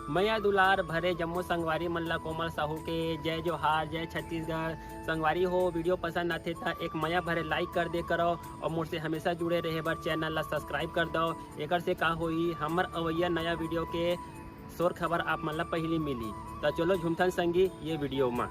मैया दुलार भरे जम्मू संगवारी मल्ला कोमल साहू के जय जोहार, जय छत्तीसगढ़। संगवारी हो वीडियो पसंद आते तो एक मैया भरे लाइक कर दे करो और मुझसे हमेशा जुड़े रहे बर चैनल ला सब्सक्राइब कर दो। एक से का होई हमर अवैया नया वीडियो के शोर खबर आप मन ला पहली मिली। तो चलो झुमथन संगी ये वीडियो में।